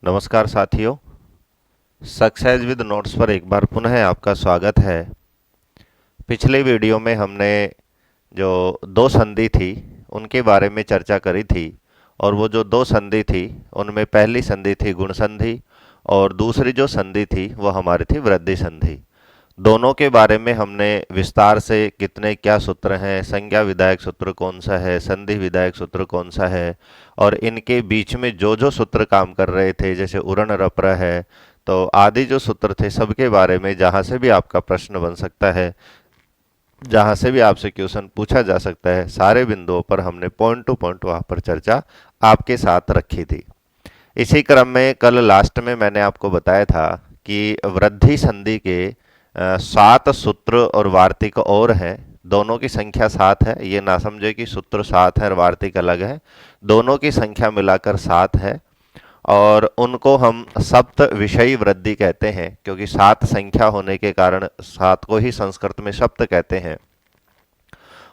नमस्कार साथियों, success with notes पर एक बार पुनः आपका स्वागत है। पिछले वीडियो में हमने जो दो संधि थी उनके बारे में चर्चा करी थी और वो जो दो संधि थी उनमें पहली संधि थी गुण संधि और दूसरी जो संधि थी वो हमारी थी वृद्धि संधि। दोनों के बारे में हमने विस्तार से कितने क्या सूत्र हैं, संज्ञा विधायक सूत्र कौन सा है, संधि विधायक सूत्र कौन सा है और इनके बीच में जो जो सूत्र काम कर रहे थे जैसे उरण रपर है तो आदि जो सूत्र थे सबके बारे में जहाँ से भी आपका प्रश्न बन सकता है, जहाँ से भी आपसे क्वेश्चन पूछा जा सकता है, सारे बिंदुओं पर हमने पॉइंट टू पॉइंट वहाँ पर चर्चा आपके साथ रखी थी। इसी क्रम में कल लास्ट में मैंने आपको बताया था कि वृद्धि संधि के 7 सूत्र और वार्तिक और हैं। दोनों की संख्या 7 है, ये ना समझे कि सूत्र 7 है और वार्तिक अलग है। दोनों की संख्या मिलाकर 7 है और उनको हम सप्त विषयी वृद्धि कहते हैं क्योंकि 7 संख्या होने के कारण 7 को ही संस्कृत में सप्त कहते हैं।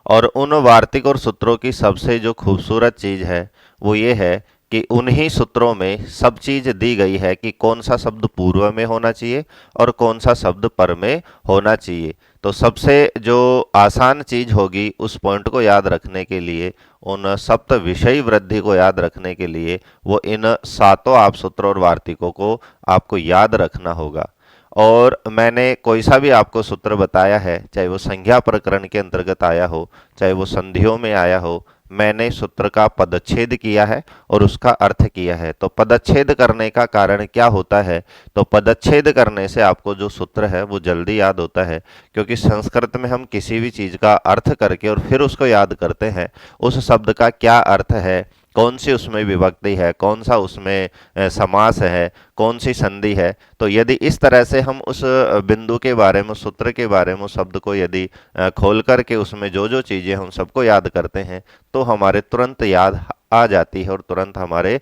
और उन वार्तिक और सूत्रों की सबसे जो खूबसूरत चीज़ है वो ये है कि उन्हीं सूत्रों में सब चीज़ दी गई है कि कौन सा शब्द पूर्व में होना चाहिए और कौन सा शब्द पर में होना चाहिए। तो सबसे जो आसान चीज़ होगी उस पॉइंट को याद रखने के लिए, उन सप्त विषयी वृद्धि को याद रखने के लिए वो इन सातों आप सूत्र और वार्तिकों को आपको याद रखना होगा। और मैंने कोई सा भी आपको सूत्र बताया है, चाहे वो संज्ञा प्रकरण के अंतर्गत आया हो, चाहे वो संधियों में आया हो, मैंने सूत्र का पदच्छेद किया है और उसका अर्थ किया है। तो पदच्छेद करने का कारण क्या होता है? तो पदच्छेद करने से आपको जो सूत्र है वो जल्दी याद होता है क्योंकि संस्कृत में हम किसी भी चीज़ का अर्थ करके और फिर उसको याद करते हैं उस शब्द का क्या अर्थ है, कौन सी उसमें विभक्ति है, कौन सा उसमें समास है, कौन सी संधि है। तो यदि इस तरह से हम उस बिंदु के बारे में, सूत्र के बारे में, शब्द को यदि खोल करके उसमें जो जो चीज़ें हम सबको याद करते हैं तो हमारे तुरंत याद आ जाती है और तुरंत हमारे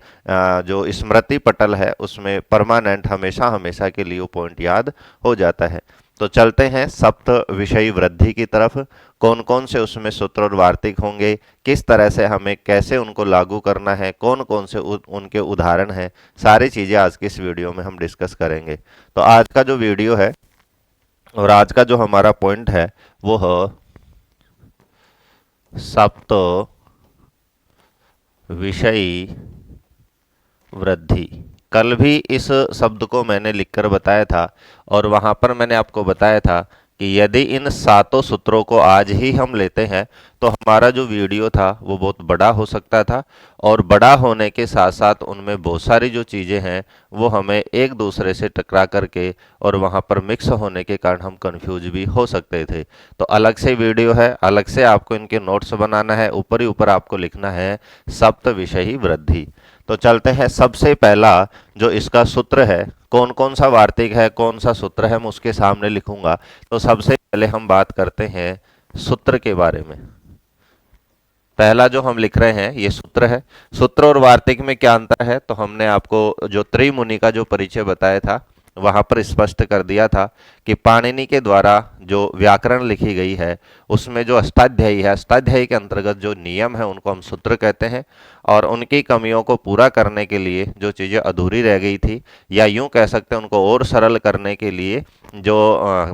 जो स्मृति पटल है उसमें परमानेंट हमेशा हमेशा के लिए वो पॉइंट याद हो जाता है। तो चलते हैं सप्त विषयी वृद्धि की तरफ। कौन कौन से उसमें सूत्र और वार्तिक होंगे, किस तरह से हमें कैसे उनको लागू करना है, कौन कौन से उनके उदाहरण हैं, सारी चीज़ें आज की इस वीडियो में हम डिस्कस करेंगे। तो आज का जो वीडियो है और आज का जो हमारा पॉइंट है वो है सप्त विषयी वृद्धि। कल भी इस शब्द को मैंने लिखकर बताया था और वहाँ पर मैंने आपको बताया था कि यदि इन सातों सूत्रों को आज ही हम लेते हैं तो हमारा जो वीडियो था वो बहुत बड़ा हो सकता था और बड़ा होने के साथ साथ उनमें बहुत सारी जो चीज़ें हैं वो हमें एक दूसरे से टकरा करके और वहाँ पर मिक्स होने के कारण हम कंफ्यूज भी हो सकते थे। तो अलग से वीडियो है, अलग से आपको इनके नोट्स बनाना है, ऊपर ही ऊपर आपको लिखना है सप्त विषयी वृद्धि। तो चलते हैं, सबसे पहला जो इसका सूत्र है, कौन कौन सा वार्तिक है, कौन सा सूत्र है, मैं उसके सामने लिखूंगा। तो सबसे पहले हम बात करते हैं सूत्र के बारे में। पहला जो हम लिख रहे हैं ये सूत्र है। सूत्र और वार्तिक में क्या अंतर है? तो हमने आपको जो त्रिमुनि का जो परिचय बताया था वहां पर स्पष्ट कर दिया था कि पाणिनि के द्वारा जो व्याकरण लिखी गई है उसमें जो अष्टाध्यायी है, अष्टाध्यायी के अंतर्गत जो नियम है उनको हम सूत्र कहते हैं और उनकी कमियों को पूरा करने के लिए जो चीज़ें अधूरी रह गई थी या यूं कह सकते हैं उनको और सरल करने के लिए जो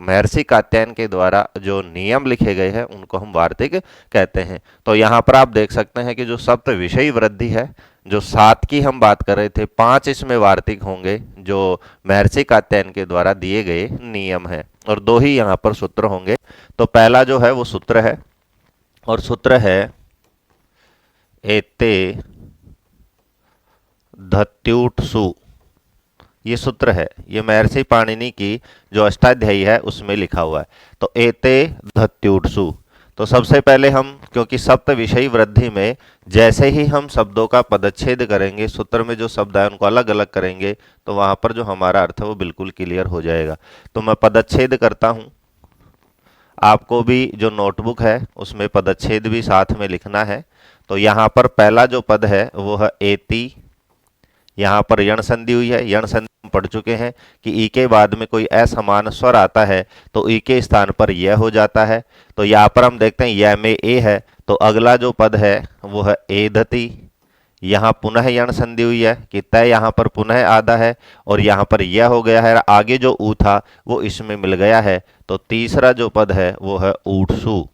महर्षि कात्यायन के द्वारा जो नियम लिखे गए हैं उनको हम वार्तिक कहते हैं। तो यहाँ पर आप देख सकते हैं कि जो सप्त विषयी वृद्धि है, जो 7 की हम बात कर रहे थे, 5 इसमें वार्तिक होंगे जो महर्षि कात्यायन के द्वारा दिए गए नियम हैं और 2 ही यहाँ पर सूत्र होंगे। तो पहला जो है वो सूत्र है और सूत्र है एते धत्यूटसु। ये सूत्र है, ये महर्षि पाणिनि की जो अष्टाध्यायी है उसमें लिखा हुआ है। तो एते धत्यूटसु। तो सबसे पहले हम, क्योंकि सप्त विषयी वृद्धि में जैसे ही हम शब्दों का पदच्छेद करेंगे, सूत्र में जो शब्द है उनको अलग अलग करेंगे तो वहां पर जो हमारा अर्थ है वो बिल्कुल क्लियर हो जाएगा। तो मैं पदच्छेद करता हूं, आपको भी जो नोटबुक है उसमें पदच्छेद भी साथ में लिखना है। तो यहाँ पर पहला जो पद है वो है एति। यहाँ पर यण संधि हुई है, यण संधि हम पढ़ चुके हैं कि ई के बाद में कोई असमान स्वर आता है तो ई के स्थान पर यह हो जाता है। तो यहाँ पर हम देखते हैं यह में ए है तो अगला जो पद है वो है एधति। यहाँ पुनः यण संधि हुई है कि तय यहाँ पर पुनः आधा है और यहाँ पर यह हो गया है, आगे जो ऊ था वो इसमें मिल गया है, तो तीसरा जो पद है वो है ऊटसु।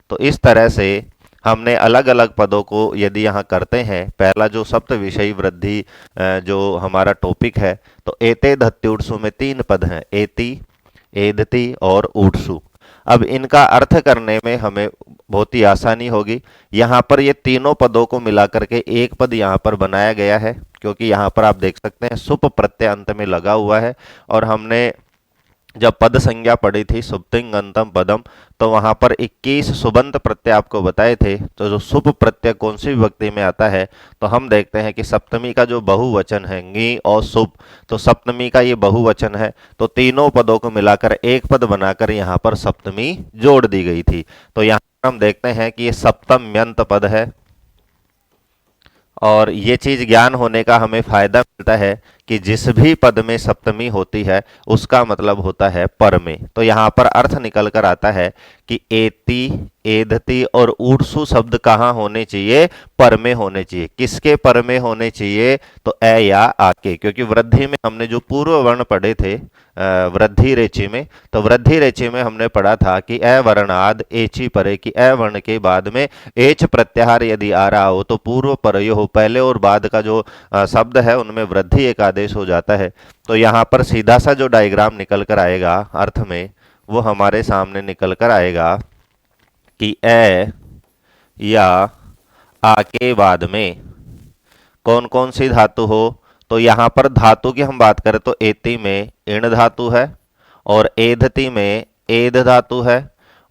तो इस तरह से हमने अलग अलग पदों को यदि यहाँ करते हैं, पहला जो सप्त विषयी वृद्धि जो हमारा टॉपिक है, तो एते धत्ति ऊटसु में 3 पद हैं, एति, एदति और ऊटसु। अब इनका अर्थ करने में हमें बहुत ही आसानी होगी। यहाँ पर ये तीनों पदों को मिला करके एक पद यहाँ पर बनाया गया है, क्योंकि यहाँ पर आप देख सकते हैं सुप प्रत्यय अंत में लगा हुआ है। और हमने जब पद संज्ञा पढ़ी थी सुप्तिंगंतम पदम, तो वहां पर 21 सुबंत प्रत्यय आपको बताए थे। तो जो सुप प्रत्यय कौन सी विभक्ति में आता है, तो हम देखते हैं कि सप्तमी का जो बहुवचन है गी और सुप, तो सप्तमी का ये बहुवचन है, तो तीनों पदों को मिलाकर एक पद बनाकर यहाँ पर सप्तमी जोड़ दी गई थी। तो यहाँ हम देखते हैं कि ये सप्तम्यंत पद है। और ये चीज ज्ञान होने का हमें फायदा मिलता है कि जिस भी पद में सप्तमी होती है उसका मतलब होता है पर में। तो यहाँ पर अर्थ निकल कर आता है कि एति, एधति और ऊटसु शब्द कहाँ होने चाहिए? पर में होने चाहिए। किसके पर में होने चाहिए? तो ए या आके, क्योंकि वृद्धि में हमने जो पूर्व वर्ण पढ़े थे वृद्धि रेचि में, तो वृद्धि रेचि में हमने पढ़ा था कि ए वर्णाद एची परे, कि ए वर्ण के बाद में एच प्रत्याहार यदि आ रहा हो तो पूर्व पर हो, पहले और बाद का जो शब्द है उनमें वृद्धि एक आदेश हो जाता है। तो यहाँ पर सीधा सा जो डायग्राम निकल कर आएगा अर्थ में, वो हमारे सामने निकल कर आएगा कि ए या आ के बाद में कौन कौन सी धातु हो। तो यहाँ पर धातु की हम बात करें तो एति में इण धातु है और एधति में एध धातु है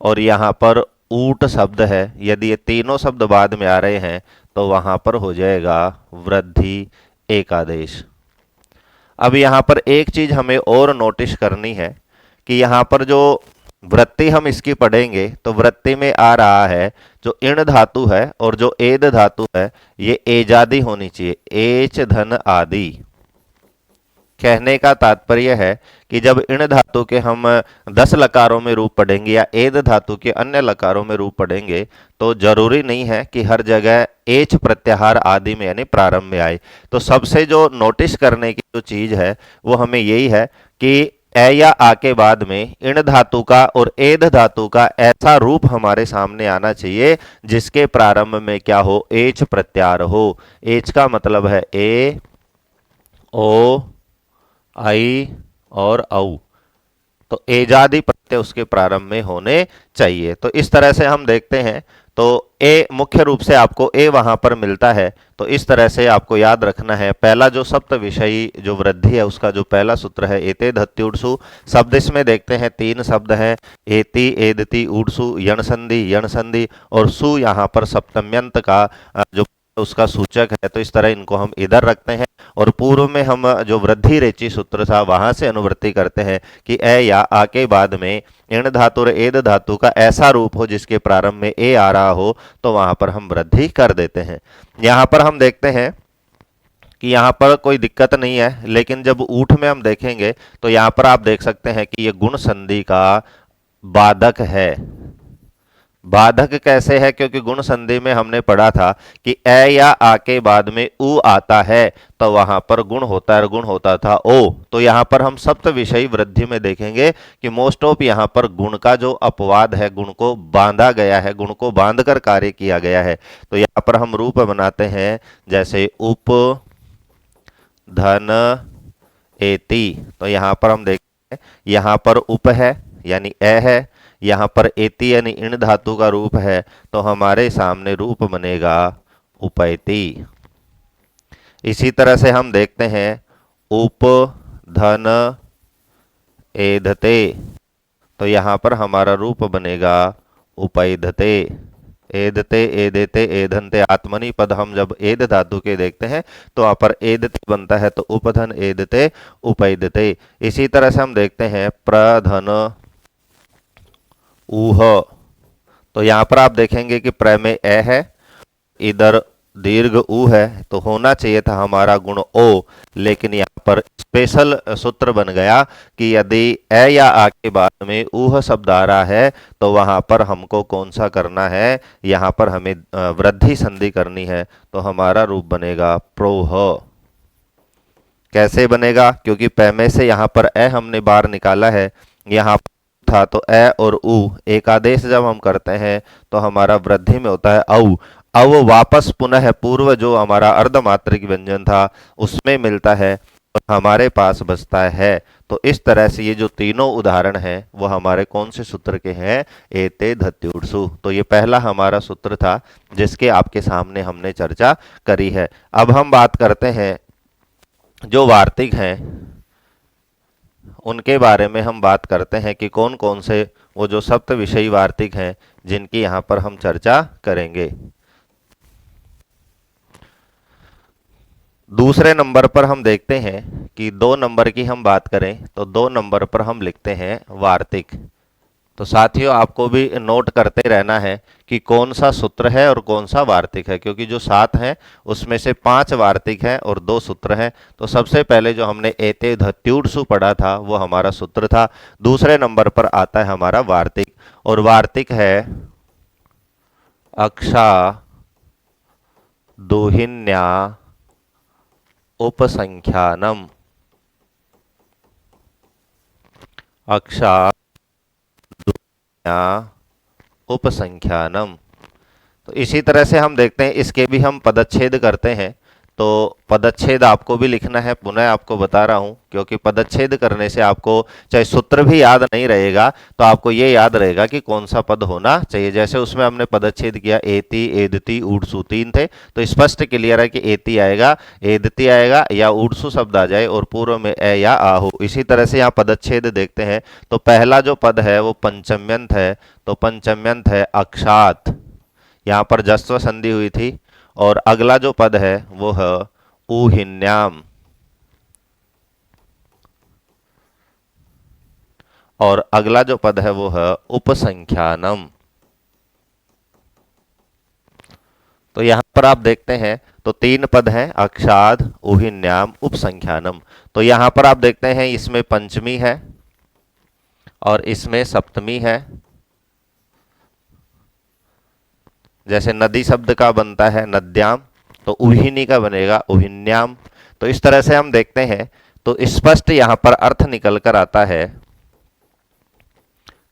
और यहाँ पर ऊट शब्द है। यदि ये तीनों शब्द बाद में आ रहे हैं तो वहां पर हो जाएगा वृद्धि एकादेश। अब यहाँ पर एक चीज हमें और नोटिस करनी है कि यहाँ पर जो वृत्ति हम इसकी पढ़ेंगे तो वृत्ति में आ रहा है जो इण धातु है और जो एद धातु है ये एजादी होनी चाहिए, एच धन आदि। कहने का तात्पर्य है कि जब इण धातु के हम 10 लकारों में रूप पढ़ेंगे या एद धातु के अन्य लकारों में रूप पढ़ेंगे तो जरूरी नहीं है कि हर जगह एच प्रत्याहार आदि में यानी प्रारंभ में आए। तो सबसे जो नोटिस करने की जो चीज है वो हमें यही है कि ए या आ के बाद में इण धातु का और एद धातु का ऐसा रूप हमारे सामने आना चाहिए जिसके प्रारंभ में क्या हो? एच प्रत्याहार हो। एच का मतलब है ए, ओ, आई और औ। तो एजादी प्रत्यय उसके प्रारंभ में होने चाहिए। तो इस तरह से हम देखते हैं तो ए मुख्य रूप से आपको ए वहां पर मिलता है। तो इस तरह से आपको याद रखना है, पहला जो सप्त विषयी जो वृद्धि है उसका जो पहला सूत्र है एते धत्ति ऊटसु। शब्द इसमें देखते हैं 3 शब्द हैं, एति, एदति, ऊटसु, यण संधि और सु यहाँ पर सप्तम्यंत का जो उसका सूचक है। तो इस तरह इनको हम इधर रखते हैं और पूर्व में हम जो वृद्धि रेचि सूत्र था वहां से अनुवृत्ति करते हैं कि ए या आ के बाद में इण धातु और एद धातु का ऐसा रूप हो जिसके प्रारंभ में ए आ रहा हो, तो वहां पर हम वृद्धि कर देते हैं। यहां पर हम देखते हैं कि यहाँ पर कोई दिक्कत नहीं है, लेकिन जब ऊठ में हम देखेंगे तो यहाँ पर आप देख सकते हैं कि ये गुण संधि का बाधक है। बाधक कैसे है? क्योंकि गुण संधि में हमने पढ़ा था कि ए या आ के बाद में उ आता है तो वहां पर गुण होता है, गुण होता था ओ। तो यहाँ पर हम सप्त विषयी वृद्धि में देखेंगे कि मोस्ट ऑफ यहाँ पर गुण का जो अपवाद है, गुण को बांधा गया है, गुण को बांध कर कार्य किया गया है। तो यहाँ पर हम रूप बनाते हैं जैसे उप, धन, एति। तो यहाँ पर हम देखते हैं यहाँ पर उप है यानी ए है, यहाँ पर एति यानी इण धातु का रूप है, तो हमारे सामने रूप बनेगा उपैति। इसी तरह से हम देखते हैं उप, धन, एधते, तो यहाँ पर हमारा रूप बनेगा उपैधते। एधते, एदेते, एधनते आत्मनि पद हम जब एद धातु के देखते हैं तो वहां पर एदते बनता है, तो उपधन, एदते, उपैदते। इसी तरह से हम देखते हैं प्रधन, ऊह। तो यहां पर आप देखेंगे कि प्र में ए है, इधर दीर्घ ऊ है तो होना चाहिए था हमारा गुण ओ, लेकिन यहाँ पर स्पेशल सूत्र बन गया कि यदि ए या आ के बाद में ऊह शब्द आ रहा है तो वहां पर हमको कौन सा करना है, यहाँ पर हमें वृद्धि संधि करनी है। तो हमारा रूप बनेगा प्रोह। कैसे बनेगा? क्योंकि पैमे से यहाँ पर ए हमने बार निकाला है, यहाँ था तो ए और उ एक आदेश जब हम करते हैं तो हमारा वृद्धि में होता है औ। अब वापस पुनः पूर्व जो हमारा अर्धमात्रिक व्यंजन था उसमें मिलता है और हमारे पास बचता है। तो इस तरह से ये जो तीनों उदाहरण हैं वो हमारे कौन से सूत्र के हैं? एते धत्यूर्सु। तो ये पहला हमारा सूत्र था जिसके आपके सामने हमने चर्चा करी है। अब हम बात करते हैं जो वार्तिक हैं उनके बारे में हम बात करते हैं कि कौन कौन से वो जो सप्त विषयी वार्तिक हैं जिनकी यहाँ पर हम चर्चा करेंगे। दूसरे नंबर पर हम देखते हैं कि 2 नंबर की हम बात करें तो 2 नंबर पर हम लिखते हैं वार्तिक। तो साथियों आपको भी नोट करते रहना है कि कौन सा सूत्र है और कौन सा वार्तिक है, क्योंकि जो 7 हैं उसमें से 5 वार्तिक हैं और 2 सूत्र हैं। तो सबसे पहले जो हमने एते धत्यूर्सु पढ़ा था वो हमारा सूत्र था। दूसरे नंबर पर आता है हमारा वार्तिक, और वार्तिक है अक्षा दोहिन्या उपसंख्यानम। अक्षा उपसंख्यानम। तो इसी तरह से हम देखते हैं इसके भी हम पदच्छेद करते हैं। तो पदच्छेद आपको भी लिखना है, पुनः आपको बता रहा हूं, क्योंकि पदच्छेद करने से आपको चाहे सूत्र भी याद नहीं रहेगा तो आपको ये याद रहेगा कि कौन सा पद होना चाहिए। जैसे उसमें हमने पदच्छेद किया एति एदति ऊडसु 3 थे, तो स्पष्ट क्लियर है कि एति आएगा, एदति आएगा या ऊडसु शब्द आ जाए और पूर्व में ए या आ हो। इसी तरह से यहाँ पदच्छेद देखते हैं तो पहला जो पद है वो पंचम्यंत है। तो पंचम्यंत है अक्षात, यहाँ पर जस्व संधि हुई थी। और अगला जो पद है वो है ऊहिन्याम, और अगला जो पद है वो है उपसंख्यानम। तो यहां पर आप देखते हैं तो 3 पद हैं अक्षाद, ऊहिन्याम, उपसंख्यानम। तो यहां पर आप देखते हैं इसमें पंचमी है और इसमें सप्तमी है। जैसे नदी शब्द का बनता है नद्याम, तो उहिनी का बनेगा उहिन्याम। तो इस तरह से हम देखते हैं तो स्पष्ट यहां पर अर्थ निकल कर आता है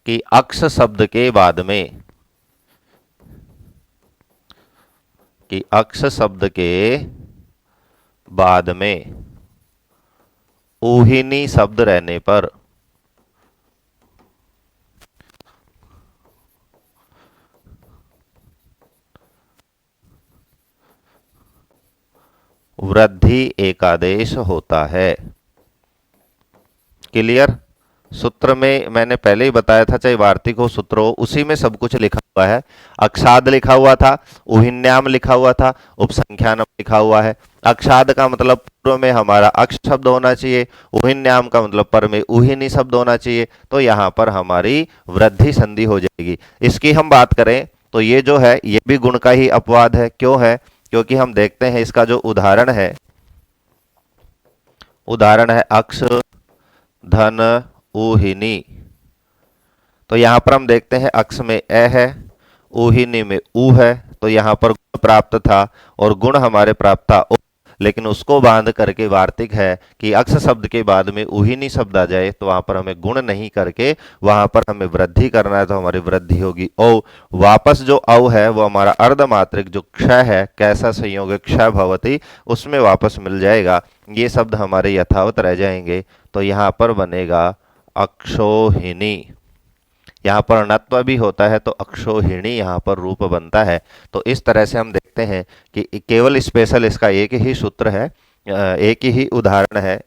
कि अक्ष शब्द के बाद में, कि अक्ष शब्द के बाद में ऊहिनी शब्द रहने पर वृद्धि एकादेश होता है। क्लियर? सूत्र में मैंने पहले ही बताया था, चाहे वार्तिक हो सूत्र हो, उसी में सब कुछ लिखा हुआ है। अक्षाद लिखा हुआ था, ऊहिन्याम लिखा हुआ था, उपसंख्यानम लिखा हुआ है। अक्षाद का मतलब पूर्व में हमारा अक्ष शब्द होना चाहिए, ऊहिन्याम का मतलब पर में ऊहिनी शब्द होना चाहिए। तो यहाँ पर हमारी वृद्धि संधि हो जाएगी। इसकी हम बात करें तो ये जो है ये भी गुण का ही अपवाद है। क्यों है? क्योंकि हम देखते हैं इसका जो उदाहरण है, उदाहरण है अक्ष धन ऊहिनी। तो यहां पर हम देखते हैं अक्ष में ए है, ऊहिनी में ऊ है। तो यहां पर गुण प्राप्त था और गुण हमारे प्राप्त था ओ, लेकिन उसको बांध करके वार्तिक है कि अक्ष शब्द के बाद में ऊहिनी शब्द आ जाए तो वहां पर हमें गुण नहीं करके वहां पर हमें वृद्धि करना है, तो हमारी वृद्धि होगी औ। वापस जो औ है वो हमारा अर्धमात्रिक जो क्षय है, कैसा संयोग क्षय भवती, उसमें वापस मिल जाएगा। ये शब्द हमारे यथावत रह जाएंगे। तो यहाँ पर बनेगा अक्षोहिणी। यहाँ पर णत्व भी होता है तो अक्षोहिणी यहाँ पर रूप बनता है। तो इस तरह से हम देखते हैं कि केवल स्पेशल इसका एक ही सूत्र है, एक ही उदाहरण है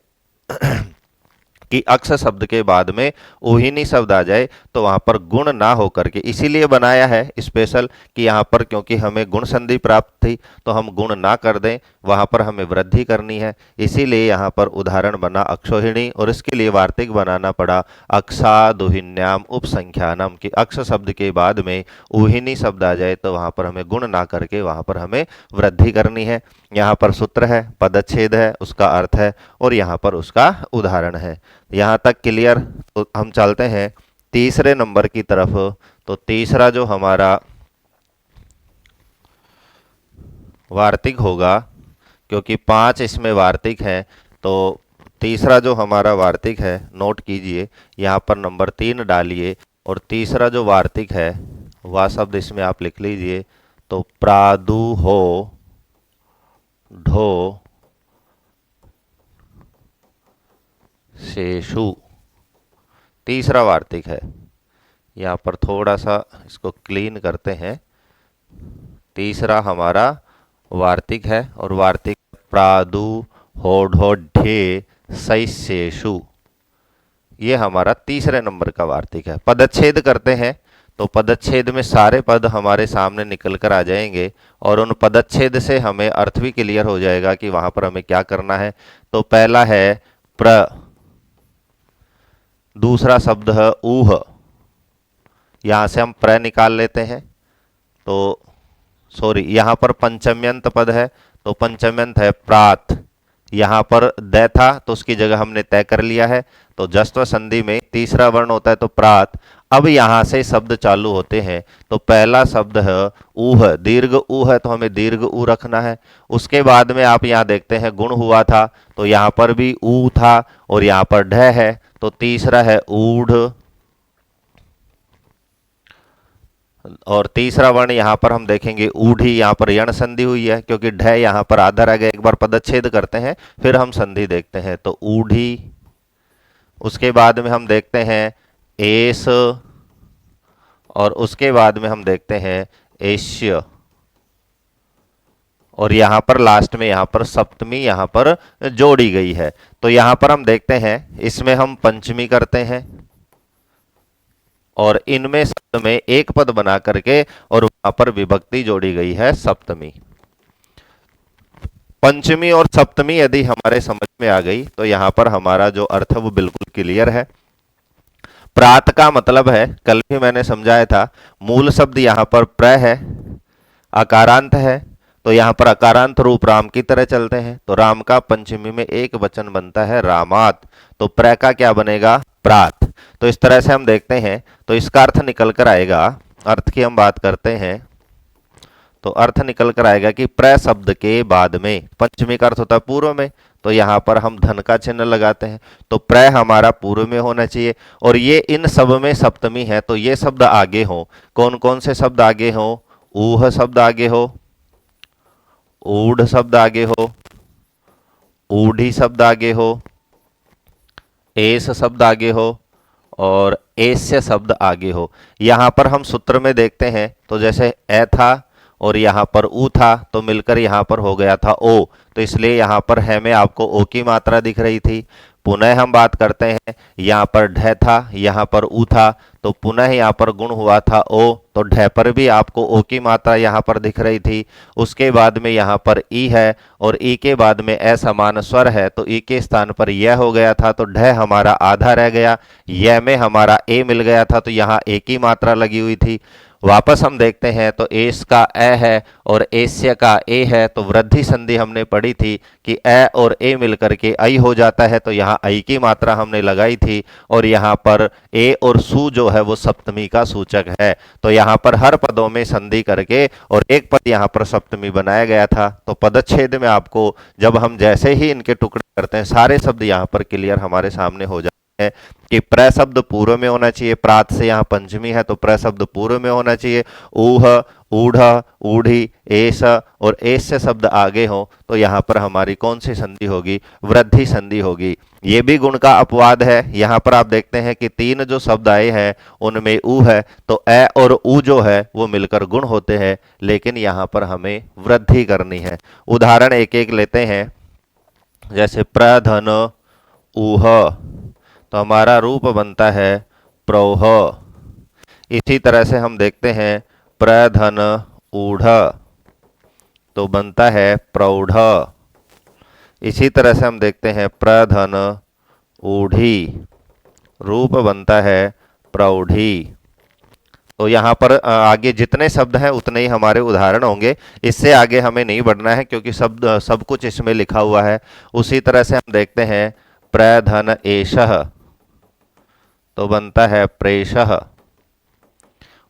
कि अक्ष शब्द के बाद में ऊहिनी शब्द आ जाए तो वहां पर गुण ना हो करके, इसीलिए बनाया है स्पेशल कि यहाँ पर क्योंकि हमें गुण संधि प्राप्त थी तो हम गुण ना कर दें, वहां पर हमें वृद्धि करनी है। इसीलिए यहाँ पर उदाहरण बना अक्षोहिणी, और इसके लिए वार्तिक बनाना पड़ा अक्षादुहिन्याम उपसंख्यानम, कि अक्ष शब्द के बाद में उहिनी शब्द आ जाए तो वहां पर हमें गुण ना करके वहां पर हमें वृद्धि करनी है। यहाँ पर सूत्र है, पदच्छेद है, उसका अर्थ है, और यहाँ पर उसका उदाहरण है। यहाँ तक क्लियर। तो हम चलते हैं तीसरे नंबर की तरफ। तो तीसरा जो हमारा वार्तिक होगा, क्योंकि 5 इसमें वार्तिक हैं, तो तीसरा जो हमारा वार्तिक है, नोट कीजिए, यहाँ पर नंबर 3 डालिए, और तीसरा जो वार्तिक है वह शब्द इसमें आप लिख लीजिए। तो प्रादुहो ढो शेषु, तीसरा वार्तिक है। यहाँ पर थोड़ा सा इसको क्लीन करते हैं। तीसरा हमारा वार्तिक है, और वार्तिक प्रादु होढोढ्ये शैशेषु, ये हमारा तीसरे नंबर का वार्तिक है। पदच्छेद करते हैं, तो पदच्छेद में सारे पद हमारे सामने निकल कर आ जाएंगे, और उन पदच्छेद से हमें अर्थ भी क्लियर हो जाएगा कि वहां पर हमें क्या करना है। तो पहला है प्र, दूसरा शब्द है ऊह, यहां से हम प्र निकाल लेते हैं। तो सॉरी, यहाँ पर पंचम्यंत पद है, तो पंचम्यंत है प्रात। यहाँ पर द था तो उसकी जगह हमने तय कर लिया है। तो जस्व संधि में तीसरा वर्ण होता है तो प्रात। अब यहाँ से शब्द चालू होते हैं। तो पहला शब्द है ऊह, दीर्घ ऊ है तो हमें दीर्घ ऊ रखना है। उसके बाद में आप यहाँ देखते हैं गुण हुआ था, तो यहाँ पर भी ऊ था, और यहाँ पर ढ है, तो तीसरा है ऊढ़। और तीसरा वर्ण यहाँ पर हम देखेंगे ऊढ़ी, यहाँ पर यण संधि हुई है क्योंकि ढ यहाँ पर आधा रह गया। एक बार पदच्छेद करते हैं फिर हम संधि देखते हैं। तो ऊढ़ी, उसके बाद में हम देखते हैं एस, और उसके बाद में हम देखते हैं एश्य, और यहाँ पर लास्ट में यहाँ पर सप्तमी यहाँ पर जोड़ी गई है। तो यहाँ पर हम देखते हैं इसमें हम पंचमी करते हैं, और इनमें शब्द में एक पद बना करके और वहां पर विभक्ति जोड़ी गई है सप्तमी। पंचमी और सप्तमी यदि हमारे समझ में आ गई तो यहां पर हमारा जो अर्थ है वो बिल्कुल क्लियर है। प्रात का मतलब है, कल भी मैंने समझाया था, मूल शब्द यहां पर प्र है, अकारांत है, तो यहां पर अकारांत रूप राम की तरह चलते हैं। तो राम का पंचमी में एक वचन बनता है रामात, तो प्र का क्या बनेगा प्रात। तो इस तरह से हम देखते हैं, तो इसका अर्थ निकल कर आएगा, अर्थ की हम बात करते हैं तो अर्थ निकल कर आएगा कि प्र शब्द के बाद में, पंचमी का अर्थ होता है पूर्व में, तो यहाँ पर हम धन का चिन्ह लगाते हैं, तो प्र हमारा पूर्व में होना चाहिए। और ये इन सब में सप्तमी है, तो ये शब्द आगे हो। कौन कौन से शब्द आगे हो? ऊह शब्द आगे हो, ऊढ़ शब्द आगे हो, ऊढ़ी शब्द आगे हो, एस शब्द आगे हो, और एस्य शब्द आगे हो। यहां पर हम सूत्र में देखते हैं तो जैसे ए था और यहां पर ऊ था, तो मिलकर यहां पर हो गया था ओ, तो इसलिए यहां पर है में आपको ओ की मात्रा दिख रही थी। पुनः हम बात करते हैं, यहाँ पर ढ था, यहाँ पर ऊ था, तो पुनः यहाँ पर गुण हुआ था ओ, तो ढ पर भी आपको ओ की मात्रा यहाँ पर दिख रही थी। उसके बाद में यहाँ पर ई है, और ई के बाद में असमान स्वर है, तो ई के स्थान पर यह हो गया था, तो ढ हमारा आधा रह गया, यह में हमारा ए मिल गया था, तो यहाँ ए की मात्रा लगी हुई थी। वापस हम देखते हैं तो एस का ए है और एस्य का ए है, तो वृद्धि संधि हमने पढ़ी थी कि ए और ए मिलकर के आई हो जाता है, तो यहाँ आई की मात्रा हमने लगाई थी, और यहाँ पर ए और सु जो है वो सप्तमी का सूचक है। तो यहाँ पर हर पदों में संधि करके और एक पद यहाँ पर सप्तमी बनाया गया था। तो पदच्छेद में आपको जब हम जैसे ही इनके टुकड़े करते हैं सारे शब्द यहाँ पर क्लियर हमारे सामने हो जाते है कि प्र शब्द पूर्व में होना चाहिए। प्रात से यहाँ पंचमी है तो प्र शब्द पूर्व में होना चाहिए। ऊह, ऊढ़, ऊढ़ी, एस और एस से शब्द आगे हो, तो यहाँ पर हमारी कौन सी संधि होगी? वृद्धि संधि होगी। ये भी गुण का अपवाद है। यहाँ पर आप देखते हैं कि 3 जो शब्द आए हैं उनमें ऊ है, तो ए और ऊ जो है वो मिलकर गुण होते हैं, लेकिन यहाँ पर हमें वृद्धि करनी है। उदाहरण एक एक लेते हैं, जैसे प्रधन ऊह, तो हमारा रूप बनता है प्रौह। इसी तरह से हम देखते हैं प्रधन ऊढ़, तो बनता है प्रौढ़। इसी तरह से हम देखते हैं प्रधन ऊढ़ी, रूप बनता है प्रौढ़ी। तो यहाँ पर आगे जितने शब्द हैं उतने ही हमारे उदाहरण होंगे, इससे आगे हमें नहीं बढ़ना है क्योंकि सब कुछ इसमें लिखा हुआ है। उसी तरह से हम देखते हैं प्रधन एषः, तो बनता है प्रेषः।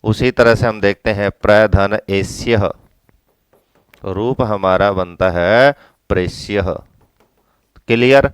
उसी तरह से हम देखते हैं प्रधन एष्यः, तो रूप हमारा बनता है प्रेष्यः। क्लियर?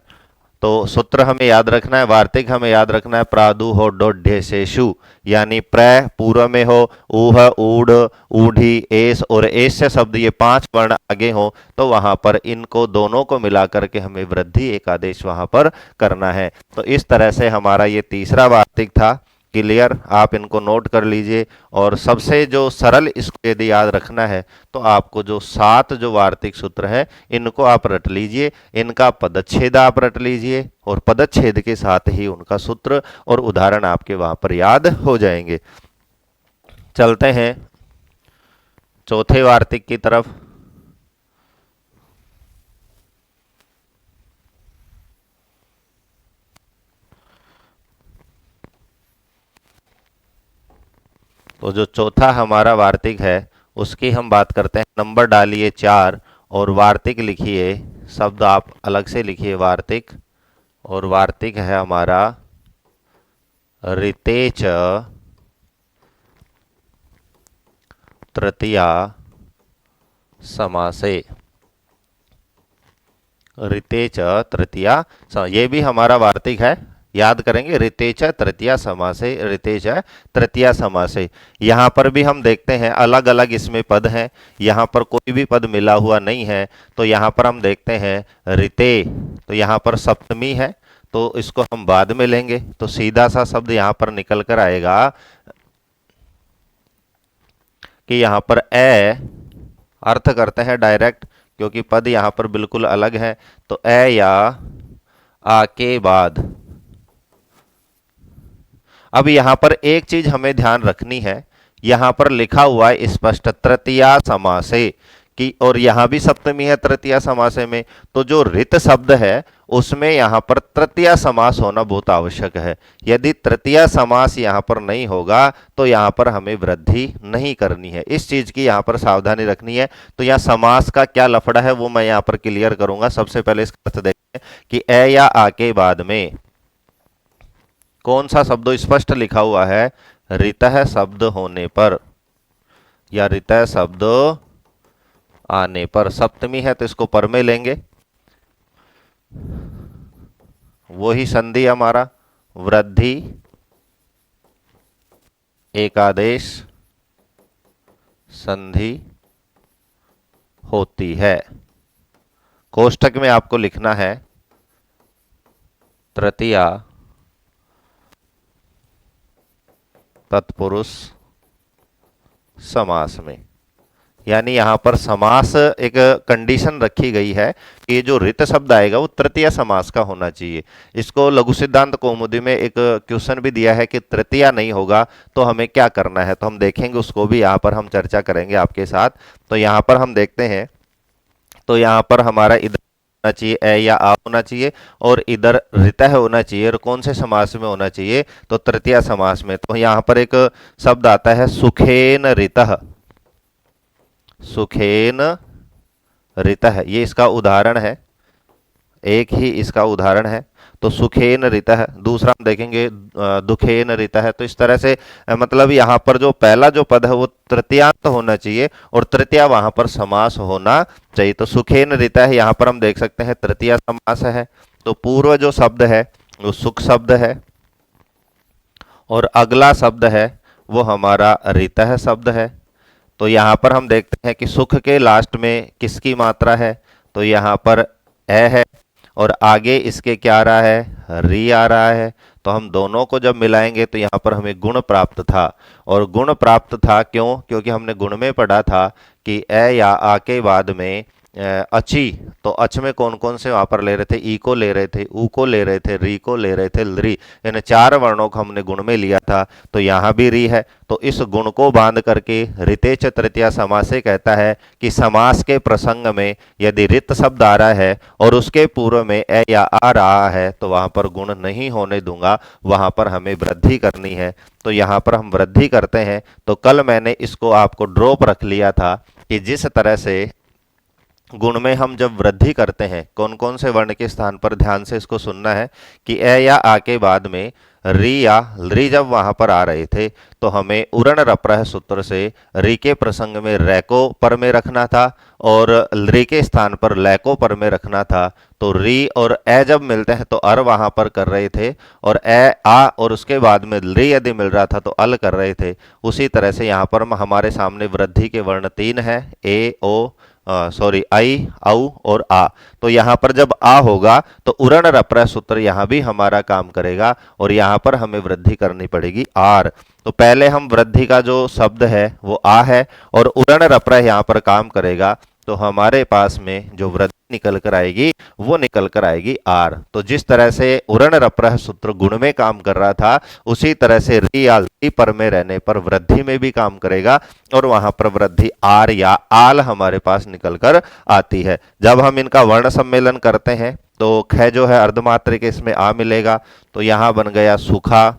तो सूत्र हमें याद रखना है, वार्तिक हमें याद रखना है प्रादु हो डोढ्यशेषु, यानी प्र पूर्व में हो, ऊह ऊढ़ ऊढ़ी एस और एस शब्द ये 5 वर्ण आगे हो तो वहां पर इनको दोनों को मिला करके हमें वृद्धि एक आदेश वहां पर करना है। तो इस तरह से हमारा ये तीसरा वार्तिक था। क्लियर? आप इनको नोट कर लीजिए। और सबसे जो सरल इसको यदि याद रखना है तो आपको जो 7 जो वार्तिक सूत्र है इनको आप रट लीजिए, इनका पदच्छेद आप रट लीजिए और पदच्छेद के साथ ही उनका सूत्र और उदाहरण आपके वहां पर याद हो जाएंगे। चलते हैं चौथे वार्तिक की तरफ। तो जो चौथा हमारा वार्तिक है उसकी हम बात करते हैं। नंबर डालिए 4 और वार्तिक लिखिए, शब्द आप अलग से लिखिए वार्तिक, और वार्तिक है हमारा ऋतेच तृतीया समासे। ऋतेच तृतीया, ये भी हमारा वार्तिक है, याद करेंगे ऋतेच तृतीया समासे, ऋतेच तृतीया समासे। यहाँ पर भी हम देखते हैं अलग अलग इसमें पद हैं, यहाँ पर कोई भी पद मिला हुआ नहीं है। तो यहाँ पर हम देखते हैं ऋते, तो यहाँ पर सप्तमी है तो इसको हम बाद में लेंगे, तो सीधा सा शब्द यहाँ पर निकल कर आएगा कि यहाँ पर ए अर्थ करते हैं डायरेक्ट, क्योंकि पद यहाँ पर बिल्कुल अलग है। तो ए या आ के बाद। अब यहाँ पर एक चीज हमें ध्यान रखनी है, यहाँ पर लिखा हुआ है स्पष्ट तृतीया समासे कि, और यहाँ भी सप्तमी है तृतीया समासे में, तो जो ऋत शब्द है उसमें यहाँ पर तृतीया समास होना बहुत आवश्यक है। यदि तृतीया समास यहाँ पर नहीं होगा तो यहाँ पर हमें वृद्धि नहीं करनी है, इस चीज की यहाँ पर सावधानी रखनी है। तो यहाँ समास का क्या लफड़ा है वो मैं यहाँ पर क्लियर करूंगा। सबसे पहले इसका अर्थ देखते हैं कि ए या आ के बाद में कौन सा शब्द स्पष्ट लिखा हुआ है, ऋतः शब्द होने पर या ऋतः शब्द आने पर। सप्तमी है तो इसको पर में लेंगे, वही संधि हमारा वृद्धि एकादेश संधि होती है। कोष्ठक में आपको लिखना है तृतीया तत्पुरुष समास में, यानी यहां पर समास एक कंडीशन रखी गई है कि ये जो ऋत शब्द आएगा वो तृतीय समास का होना चाहिए। इसको लघु सिद्धांत कौमुदी में एक क्वेश्चन भी दिया है कि तृतीया नहीं होगा तो हमें क्या करना है, तो हम देखेंगे उसको भी, यहाँ पर हम चर्चा करेंगे आपके साथ। तो यहाँ पर हम देखते हैं, तो यहाँ पर हमारा इधर होना चाहिए ए या आ होना चाहिए और इधर ऋतः होना चाहिए। और कौन से समास में होना चाहिए, तो तृतीय समास में। तो यहाँ पर एक शब्द आता है सुखेन ऋतः, सुखेन ऋतः, ये इसका उदाहरण है, एक ही इसका उदाहरण है। तो सुखेन ऋतः। दूसरा हम देखेंगे दुखेन ऋतः। तो इस तरह से मतलब यहाँ पर जो पहला जो पद है वो तृतीयांत होना चाहिए और तृतीया वहां पर समास होना चाहिए। तो सुखेन ऋतः यहाँ पर हम देख सकते हैं तृतीया समास है। तो पूर्व जो शब्द है वो सुख शब्द है और अगला शब्द है वो हमारा ऋतः शब्द है। तो यहाँ पर हम देखते हैं कि सुख के लास्ट में किसकी मात्रा है, तो यहाँ पर ए है और आगे इसके क्या आ रहा है, री आ रहा है। तो हम दोनों को जब मिलाएंगे तो यहाँ पर हमें गुण प्राप्त था। और गुण प्राप्त था क्यों, क्योंकि हमने गुण में पढ़ा था कि ए या आ के बाद में अची, तो अच में कौन कौन से वहां पर ले रहे थे, ई को ले रहे थे, ऊ को ले रहे थे, री को ले रहे थे, री, इन चार वर्णों को हमने गुण में लिया था। तो यहां भी री है, तो इस गुण को बांध करके रितेच तृतीया समास से कहता है कि समास के प्रसंग में यदि रित शब्द आ रहा है और उसके पूर्व में ए या आ रहा है तो वहां पर गुण नहीं होने दूंगा, वहां पर हमें वृद्धि करनी है। तो यहां पर हम वृद्धि करते हैं। तो कल मैंने इसको आपको ड्रॉप रख लिया था कि जिस तरह से गुण में हम जब वृद्धि करते हैं, कौन कौन से वर्ण के स्थान पर, ध्यान से इसको सुनना है कि ए या आ के बाद में री या री जब वहां पर आ रहे थे तो हमें उरण रप्रह सूत्र से री के प्रसंग में रैको पर में रखना था और री के स्थान पर लैको पर में रखना था। तो री और ए जब मिलते हैं तो अर वहां पर कर रहे थे, और ए आ और उसके बाद में री यदि मिल रहा था तो अल कर रहे थे। उसी तरह से यहाँ पर हमारे सामने वृद्धि के वर्ण तीन है, ए ओ सॉरी आई, औ और आ। तो यहां पर जब आ होगा तो उरण रप्रह सूत्र यहां भी हमारा काम करेगा और यहां पर हमें वृद्धि करनी पड़ेगी आर। तो पहले हम वृद्धि का जो शब्द है वो आ है और उरण रप्रह यहां पर काम करेगा, तो हमारे पास में जो वृद्धि निकल कर आएगी वो निकल कर आएगी आर। तो जिस तरह से उरण रप्रह सूत्र गुण में काम कर रहा था, उसी तरह से री या ली पर में रहने पर वृद्धि में भी काम करेगा और वहां पर वृद्धि आर या आल हमारे पास निकल कर आती है। जब हम इनका वर्ण सम्मेलन करते हैं तो ख जो है अर्धमात्रिक इसमें आ मिलेगा, तो यहां बन गया सूखा।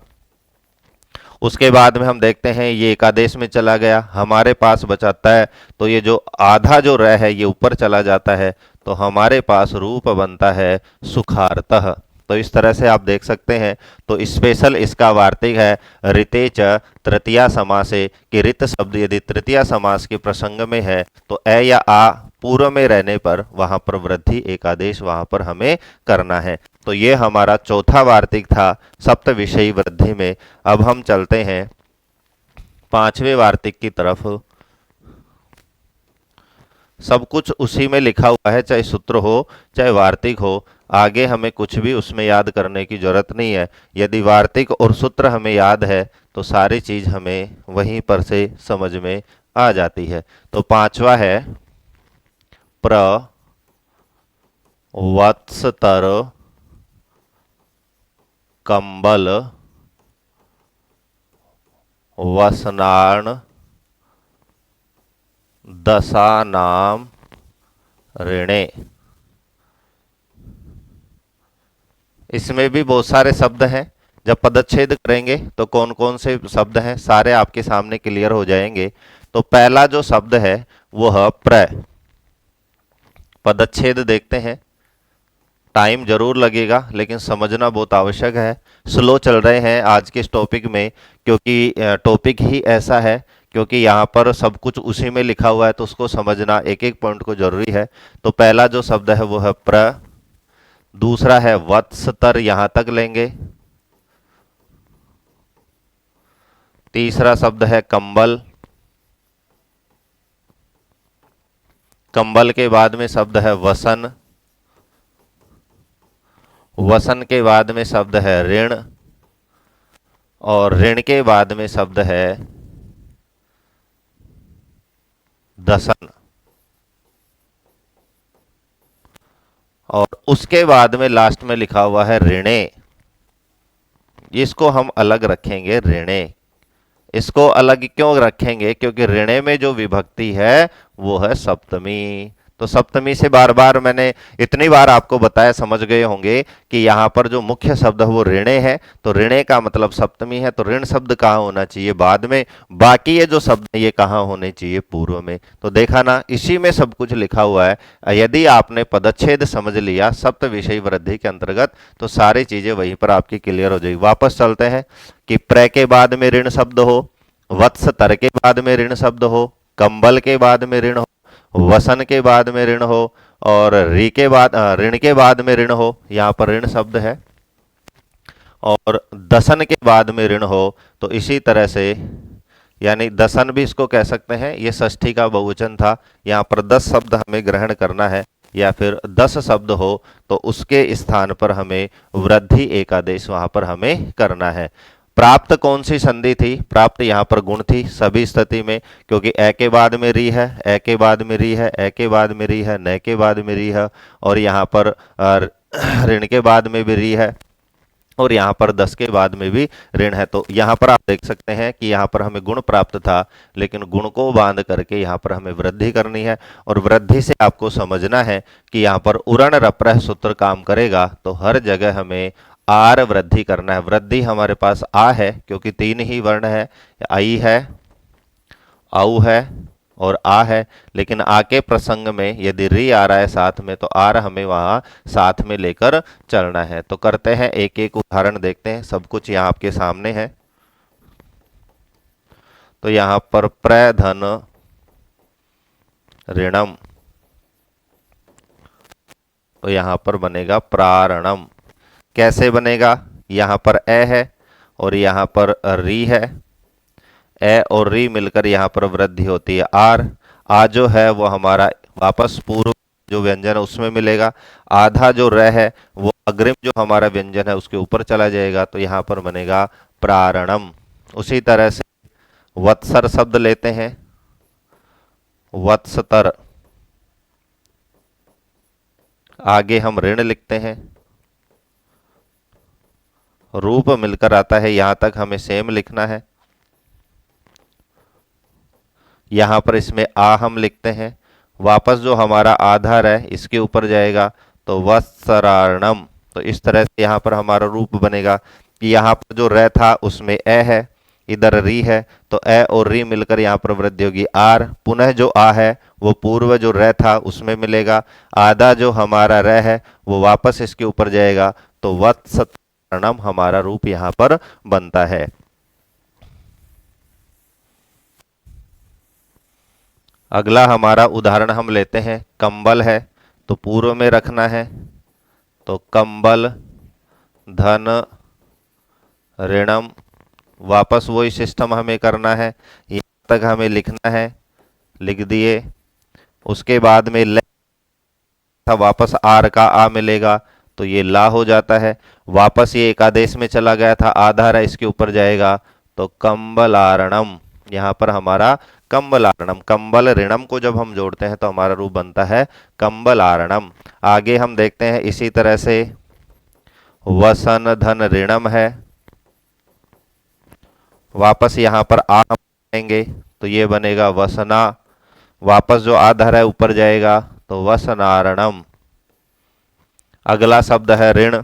उसके बाद में हम देखते हैं ये एकादेश में चला गया, हमारे पास बचाता है, तो ये जो आधा जो रह है ये ऊपर चला जाता है, तो हमारे पास रूप बनता है सुखार्तः। तो इस तरह से आप देख सकते हैं। तो स्पेशल इसका वार्तिक है ऋतेच तृतीया समासे, कि रित शब्द यदि तृतीया समास के प्रसंग में है तो ए या आ पूर्व में रहने पर वहां पर वृद्धि एकादेश वहां पर हमें करना है। तो ये हमारा चौथा वार्तिक था सप्त विषयी वृद्धि में। अब हम चलते हैं पांचवें वार्तिक की तरफ। सब कुछ उसी में लिखा हुआ है, चाहे सूत्र हो चाहे वार्तिक हो, आगे हमें कुछ भी उसमें याद करने की जरूरत नहीं है। यदि वार्तिक और सूत्र हमें याद है तो सारी चीज हमें वहीं पर से समझ में आ जाती है। तो पांचवा है प्रवत्सतर कंबल वसनान दशानाम ऋणे। इसमें भी बहुत सारे शब्द हैं। जब पदच्छेद करेंगे तो कौन कौन से शब्द हैं सारे आपके सामने क्लियर हो जाएंगे। तो पहला जो शब्द है वो है प्र। पदच्छेद देखते हैं, टाइम जरूर लगेगा लेकिन समझना बहुत आवश्यक है। स्लो चल रहे हैं आज के इस टॉपिक में, क्योंकि टॉपिक ही ऐसा है, क्योंकि यहाँ पर सब कुछ उसी में लिखा हुआ है तो उसको समझना एक एक पॉइंट को जरूरी है। तो पहला जो शब्द है वो है प्र, दूसरा है वत्सतर, यहां तक लेंगे। तीसरा शब्द है कंबल, कंबल के बाद में शब्द है वसन, वसन के बाद में शब्द है ऋण, और ऋण के बाद में शब्द है दसन, और उसके बाद में लास्ट में लिखा हुआ है ऋणे। इसको हम अलग रखेंगे ऋणे। इसको अलग क्यों रखेंगे? क्योंकि ऋणे में जो विभक्ति है वो है सप्तमी। तो सप्तमी से बार बार मैंने इतनी बार आपको बताया, समझ गए होंगे कि यहाँ पर जो मुख्य शब्द है वो ऋणे है, तो ऋणे का मतलब सप्तमी है। तो ऋण शब्द कहाँ होना चाहिए? बाद में। बाकी ये जो शब्द है ये कहाँ होने चाहिए? पूर्व में। तो देखा ना, इसी में सब कुछ लिखा हुआ है। यदि आपने पदच्छेद समझ लिया सप्त विषय वृद्धि के अंतर्गत तो सारी चीजें वहीं पर आपकी क्लियर हो जाएगी। वापस चलते हैं कि प्र के बाद में ऋण शब्द हो, वत्स तर के बाद में ऋण शब्द हो, कंबल के बाद में ऋण हो, वसन के बाद में ऋण हो, और री के बाद ऋण के बाद में ऋण हो, यहाँ पर ऋण शब्द है, और दसन के बाद में ऋण हो। तो इसी तरह से यानी दसन भी इसको कह सकते हैं, ये षष्ठी का बहुवचन था। यहाँ पर 10 शब्द हमें ग्रहण करना है या फिर 10 शब्द हो तो उसके स्थान पर हमें वृद्धि एकादेश वहां पर हमें करना है। प्राप्त कौन सी संधि थी? प्राप्त यहाँ पर गुण थी सभी स्थिति में, क्योंकि ए के बाद में री है, ए के बाद में री है, ए के बाद में री है, न के बाद में री है, और यहाँ पर ऋण के बाद में भी री है, और यहाँ पर 10 के बाद में भी ऋण है। तो यहाँ पर आप देख सकते हैं कि यहाँ पर हमें गुण प्राप्त था, लेकिन गुण को बांध करके यहाँ पर हमें वृद्धि करनी है, और वृद्धि से आपको समझना है कि यहाँ पर उरण रप्रह सूत्र काम करेगा। तो हर जगह हमें आर वृद्धि करना है। वृद्धि हमारे पास आ है, क्योंकि 3 ही वर्ण है, आई है, औ है और आ है, लेकिन आ के प्रसंग में यदि री आ रहा है साथ में, तो आर हमें वहां साथ में लेकर चलना है। तो करते हैं, एक एक उदाहरण देखते हैं। सब कुछ यहाँ आपके सामने है। तो यहाँ पर प्रधन ऋणम, तो यहाँ पर बनेगा प्रारणम। कैसे बनेगा? यहाँ पर ए है और यहाँ पर री है, ए और री मिलकर यहाँ पर वृद्धि होती है आर। आ जो है वो हमारा वापस पूर्व जो व्यंजन है उसमें मिलेगा, आधा जो र है वो अग्रिम जो हमारा व्यंजन है उसके ऊपर चला जाएगा, तो यहाँ पर बनेगा प्रारणम। उसी तरह से वत्सर शब्द लेते हैं, वत्सतर, आगे हम ऋण लिखते हैं, रूप मिलकर आता है, यहां तक हमें सेम लिखना है। यहां पर इसमें आ हम लिखते हैं, वापस जो हमारा आधार है इसके ऊपर जाएगा, तो वत्सराणम। तो इस तरह से यहां पर हमारा रूप बनेगा कि यहां पर जो र था उसमें ए है, इधर री है, तो ए और री मिलकर यहाँ पर वृद्धि होगी आर। पुनः जो आ है वो पूर्व जो र था उसमें मिलेगा, आधा जो हमारा र है वो वापस इसके ऊपर जाएगा, तो वत्सरणम हमारा रूप यहाँ पर बनता है। अगला हमारा उदाहरण हम लेते हैं, कंबल है, तो पूर्व में रखना है, तो कंबल धन ऋणम, वापस वही सिस्टम हमें करना है, यहाँ तक हमें लिखना है, लिख दिए। उसके बाद में ल था, वापस आर का आ मिलेगा, तो ये ला हो जाता है। वापस ये एकादेश में चला गया था, आधार है इसके ऊपर जाएगा, तो कंबलारणम। यहाँ पर हमारा कंबलारणम, कंबल ऋणम को जब हम जोड़ते हैं तो हमारा रूप बनता है कंबलारणम। आगे हम देखते हैं इसी तरह से, वसन धन ऋणम है, वापस यहाँ पर आ हम आएंगे, तो ये बनेगा वसना, वापस जो आधार है ऊपर जाएगा, तो वसनारणम। अगला शब्द है ऋण,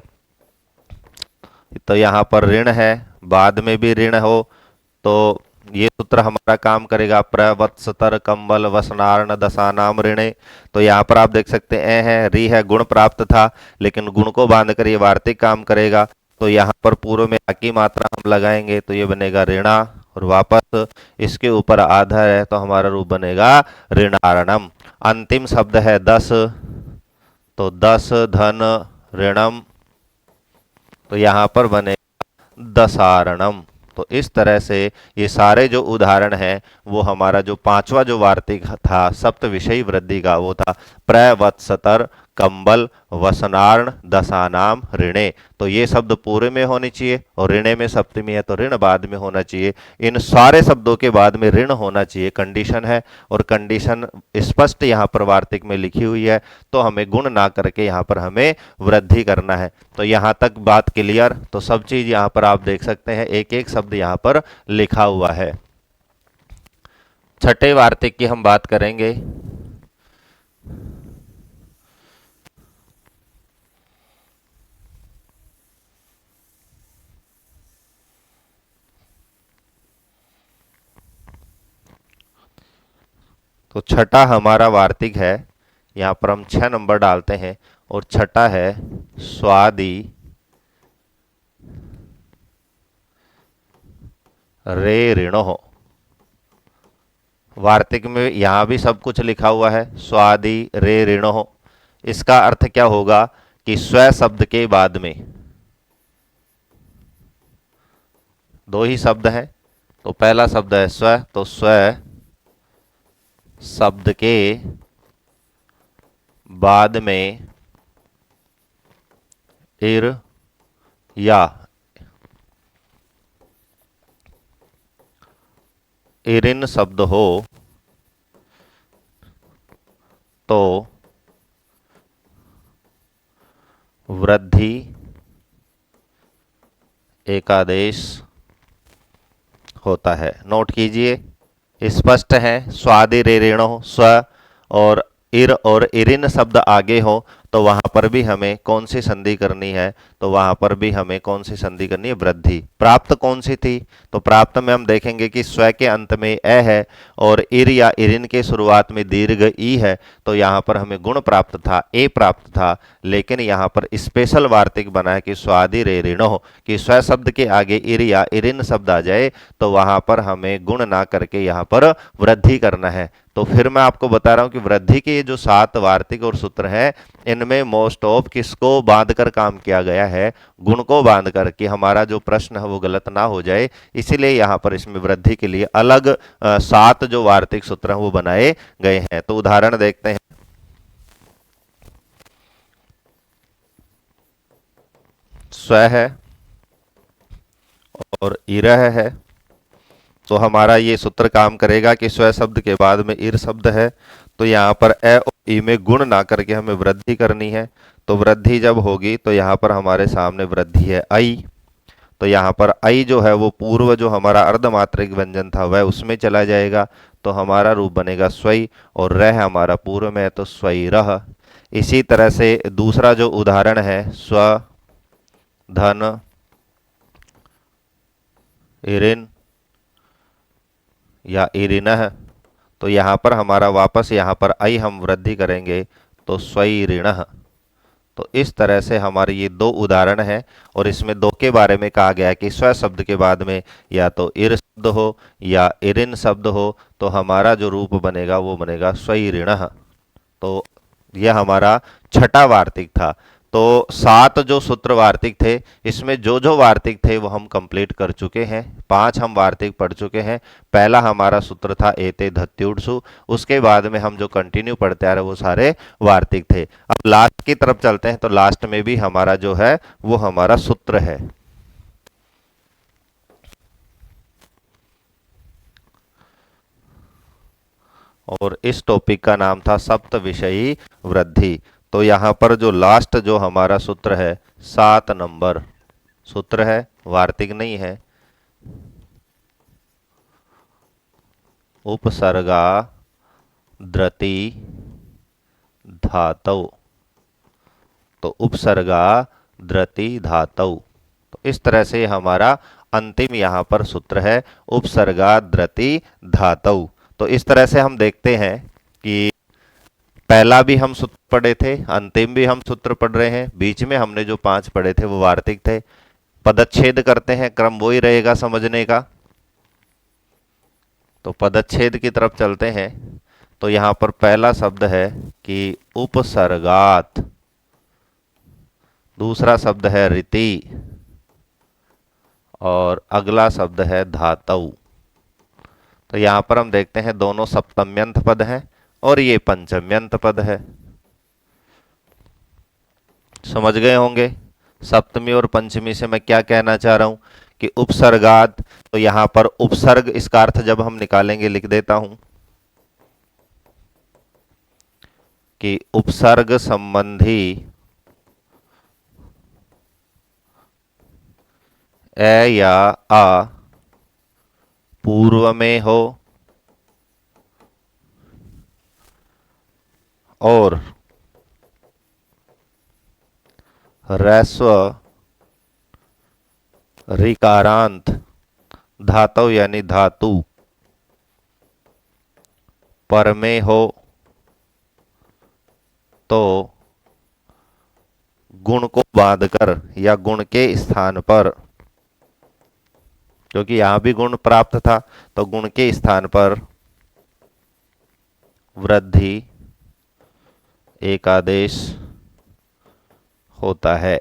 तो यहाँ पर ऋण है, बाद में भी ऋण हो, तो ये सूत्र हमारा काम करेगा, प्रवत्सतर कंबल वसनार्ण दशानाम ऋणे। तो यहाँ पर आप देख सकते हैं ए है, री है, गुण प्राप्त था, लेकिन गुण को बांधकर ये वार्तिक काम करेगा। तो यहाँ पर पूर्व में आ की मात्रा हम लगाएंगे, तो ये बनेगा ऋणा, और वापस इसके ऊपर आधार है, तो हमारा रूप बनेगा ऋणारणम। अंतिम शब्द है 10, तो 10 धन ऋणम, तो यहाँ पर बनेगा दशारणम। तो इस तरह से ये सारे जो उदाहरण हैं वो हमारा जो पांचवा जो वार्तिक था सप्त विषयी वृद्धि का, वो था प्रवत्सतर कंबल वसनार्ण दशानाम ऋणे। तो ये शब्द पूरे में होने चाहिए, और ऋणे में सप्तमी है तो ऋण बाद में होना चाहिए। इन सारे शब्दों के बाद में ऋण होना चाहिए, कंडीशन है, और कंडीशन स्पष्ट यहाँ पर वार्तिक में लिखी हुई है, तो हमें गुण ना करके यहाँ पर हमें वृद्धि करना है। तो यहाँ तक बात क्लियर। तो सब चीज यहाँ पर आप देख सकते हैं, एक एक शब्द यहाँ पर लिखा हुआ है। छठे वार्तिक की हम बात करेंगे। तो छठा हमारा वार्तिक है, यहाँ पर हम 6 नंबर डालते हैं, और छठा है स्वादि रे ऋणो। वार्तिक में यहाँ भी सब कुछ लिखा हुआ है, स्वादि रे ऋणो। इसका अर्थ क्या होगा कि स्व शब्द के बाद में दो ही शब्द हैं, तो पहला शब्द है स्व, तो स्व शब्द के बाद में इर या, इरिन शब्द हो तो वृद्धि एकादेश होता है। नोट कीजिए, स्पष्ट है। स्वादिर ऋणो स्व और इर और इरिन शब्द आगे हो तो वहां पर भी हमें कौन सी संधि करनी है, तो वहां पर भी हमें कौन सी संधि करनी है, वृद्धि। प्राप्त कौन सी थी, तो प्राप्त में हम देखेंगे कि स्व के अंत में ए है और इर या इरिन के शुरुआत में दीर्घ ई है, तो यहाँ पर हमें गुण प्राप्त था, ए प्राप्त था। लेकिन यहाँ पर स्पेशल वार्तिक बना है कि स्वादि रे ऋणो, कि स्व शब्द के आगे इर या इरिन शब्द आ जाए तो वहां पर हमें गुण ना करके यहाँ पर वृद्धि करना है। तो फिर मैं आपको बता रहा हूं कि वृद्धि के ये जो 7 वार्तिक और सूत्र हैं, इनमें मोस्ट ऑफ किसको बांध कर काम किया गया है, गुण को बांध कर, कि हमारा जो प्रश्न है वो गलत ना हो जाए। इसीलिए यहां पर इसमें वृद्धि के लिए अलग 7 जो वार्तिक सूत्र हैं वो बनाए गए हैं। तो उदाहरण देखते हैं। स्व है और इरह है, तो हमारा ये सूत्र काम करेगा कि स्व शब्द के बाद में इर शब्द है, तो यहाँ पर ए और ई में गुण ना करके हमें वृद्धि करनी है। तो वृद्धि जब होगी तो यहाँ पर हमारे सामने वृद्धि है आई, तो यहाँ पर आई जो है वो पूर्व जो हमारा अर्धमात्रिक व्यंजन था वह उसमें चला जाएगा, तो हमारा रूप बनेगा स्वई, और रह हमारा पूर्व में है तो स्वई रह। इसी तरह से दूसरा जो उदाहरण है, स्व धन इरिन या इरिनह, तो यहाँ पर हमारा वापस यहाँ पर आई हम वृद्धि करेंगे तो स्वई ऋणः। तो इस तरह से हमारे ये 2 उदाहरण हैं और इसमें 2 के बारे में कहा गया है कि स्व शब्द के बाद में या तो इर शब्द हो या इरिन शब्द हो, तो हमारा जो रूप बनेगा वो बनेगा स्वई ऋणः। तो यह हमारा छठा वार्तिक था। तो 7 जो सूत्र वार्तिक थे, इसमें जो जो वार्तिक थे वो हम कंप्लीट कर चुके हैं। 5 हम वार्तिक पढ़ चुके हैं। पहला हमारा सूत्र था एते धत्युड़सु, उसके बाद में हम जो कंटिन्यू पढ़ते आ रहे वो सारे वार्तिक थे। अब लास्ट की तरफ चलते हैं, तो लास्ट में भी हमारा जो है वो हमारा सूत्र है। और इस टॉपिक का नाम था सप्त विषयी वृद्धि। तो यहाँ पर जो लास्ट जो हमारा सूत्र है 7 नंबर सूत्र है, वार्तिक नहीं है। उपसर्गा द्रति धातु, तो उपसर्गा द्रति धातु, तो इस तरह से हमारा अंतिम यहाँ पर सूत्र है उपसर्गा द्रति धातु। तो इस तरह से हम देखते हैं कि पहला भी हम सूत्र पढ़े थे, अंतिम भी हम सूत्र पढ़ रहे हैं, बीच में हमने जो 5 पढ़े थे वो वार्तिक थे। पदच्छेद करते हैं, क्रम वही रहेगा समझने का। तो पदच्छेद की तरफ चलते हैं। तो यहाँ पर पहला शब्द है कि उपसर्गात, दूसरा शब्द है रीति, और अगला शब्द है धातु। तो यहाँ पर हम देखते हैं दोनों सप्तम्यंत पद हैं और ये पंचम्यंत पद है। समझ गए होंगे सप्तमी और पंचमी से मैं क्या कहना चाह रहा हूं कि उपसर्गात, तो यहां पर उपसर्ग इसका अर्थ जब हम निकालेंगे लिख देता हूं कि उपसर्ग संबंधी ए या आ पूर्व में हो और ह्रस्व ऋकारांत धातु यानी धातु पर में हो तो गुण को बांधकर या गुण के स्थान पर, क्योंकि यहां भी गुण प्राप्त था तो गुण के स्थान पर वृद्धि एकादेश होता है।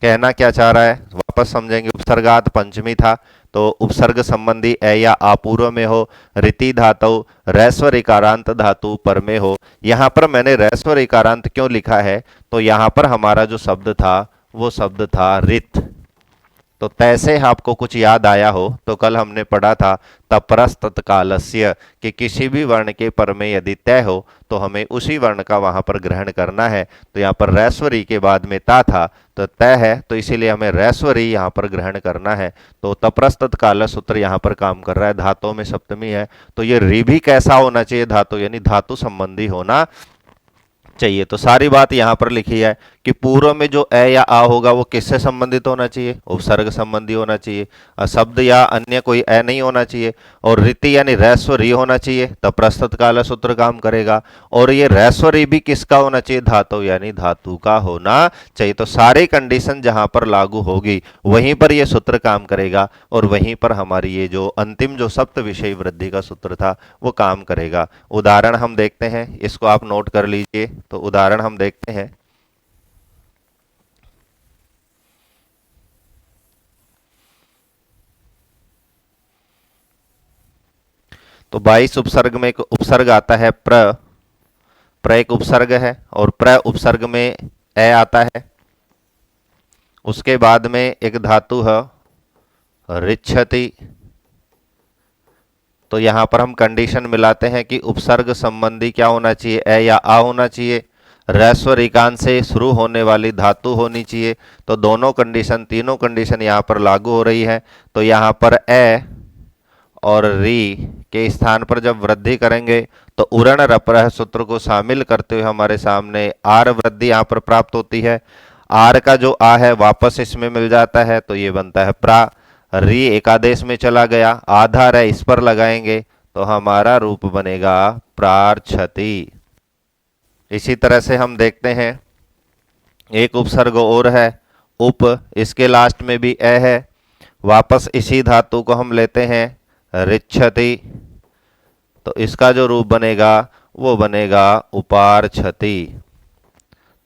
कहना क्या चाह रहा है वापस समझेंगे। उपसर्गात पंचमी था, तो उपसर्ग संबंधी ए या आपूर्व में हो, रीति धातु ह्रस्व ऋकारांत धातु पर में हो। यहां पर मैंने ह्रस्व ऋकारांत क्यों लिखा है, तो यहां पर हमारा जो शब्द था वो शब्द था रित। तो तैसे आपको कुछ याद आया हो तो कल हमने पढ़ा था तपरस तत्कालस्य कि किसी भी वर्ण के पर में यदि तय हो तो हमें उसी वर्ण का वहां पर ग्रहण करना है। तो यहाँ पर रैस्वरी के बाद में ता था तो तय है, तो इसीलिए हमें रैस्वरी यहाँ पर ग्रहण करना है। तो तपरस तत्काल सूत्र यहाँ पर काम कर रहा है, धातुओं में सप्तमी है। तो ये री भी कैसा होना चाहिए, धातु यानी धातु संबंधी होना चाहिए। तो सारी बात यहां पर लिखी है कि पूर्व में जो ए या आ होगा वो किससे संबंधित होना चाहिए, उपसर्ग संबंधी होना चाहिए, शब्द या अन्य कोई ए नहीं होना चाहिए। और रीति यानी रैस्व री होना चाहिए, तब प्रस्तुत काल सूत्र काम करेगा। और ये रैस्व री भी किसका होना चाहिए, धातु यानी धातु का होना चाहिए। तो सारी कंडीशन जहां पर लागू होगी वहीं पर यह सूत्र काम करेगा और वहीं पर हमारी ये जो अंतिम जो सप्त विषय वृद्धि का सूत्र था वो काम करेगा। उदाहरण हम देखते हैं, इसको आप नोट कर लीजिए। तो उदाहरण हम देखते हैं। तो 22 उपसर्ग में एक उपसर्ग आता है प्र एक उपसर्ग है और प्र उपसर्ग में ए आता है। उसके बाद में एक धातु है रिच्छति। तो यहां पर हम कंडीशन मिलाते हैं कि उपसर्ग संबंधी क्या होना चाहिए, ए या आ होना चाहिए, रैस्व रिकान से शुरू होने वाली धातु होनी चाहिए। तो दोनों कंडीशन, तीनों कंडीशन यहां पर लागू हो रही है। तो यहां पर ए और री के स्थान पर जब वृद्धि करेंगे तो उरण रप्रह सूत्र को शामिल करते हुए हमारे सामने आर वृद्धि यहां पर प्राप्त होती है। आर का जो आ है वापस इसमें मिल जाता है तो ये बनता है प्रा। री एकादेश में चला गया, आधार है इस पर लगाएंगे तो हमारा रूप बनेगा प्रार्छति। इसी तरह से हम देखते हैं एक उपसर्ग और है उप, इसके लास्ट में भी ए है, वापस इसी धातु को हम लेते हैं रिच्छति। तो इसका जो रूप बनेगा वो बनेगा उपार्छति।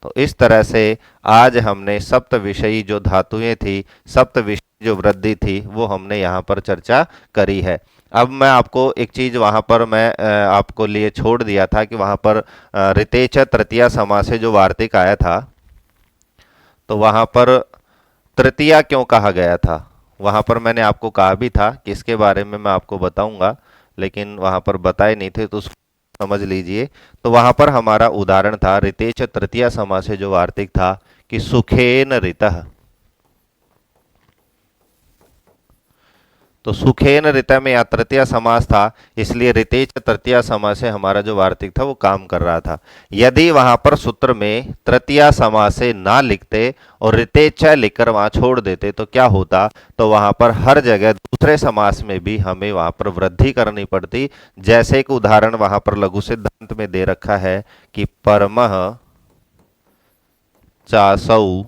तो इस तरह से आज हमने सप्त विषयी जो धातुएं थी, सप्त विषयी जो वृद्धि थी वो हमने यहाँ पर चर्चा करी है। अब मैं आपको एक चीज वहां पर मैं आपको लिए छोड़ दिया था कि वहां पर ऋतेच तृतीया समास से जो वार्तिक आया था तो वहां पर तृतीया क्यों कहा गया था, वहां पर मैंने आपको कहा भी था कि इसके बारे में मैं आपको बताऊंगा, लेकिन वहां पर बताए नहीं थे तो उसको समझ लीजिए। तो वहां पर हमारा उदाहरण था ऋतेच तृतीया समास से जो वार्तिक था कि सुखेन ऋतः। तो सुखेन ऋतः में या तृतीया समास था, इसलिए ऋतेच तृतीया समास से हमारा जो वार्तिक था वो काम कर रहा था। यदि वहां पर सूत्र में तृतीया समास से ना लिखते और ऋतेच लिखकर वहां छोड़ देते तो क्या होता, तो वहां पर हर जगह दूसरे समास में भी हमें वहां पर वृद्धि करनी पड़ती। जैसे एक उदाहरण वहां पर लघु सिद्धांत में दे रखा है कि परमः चासौ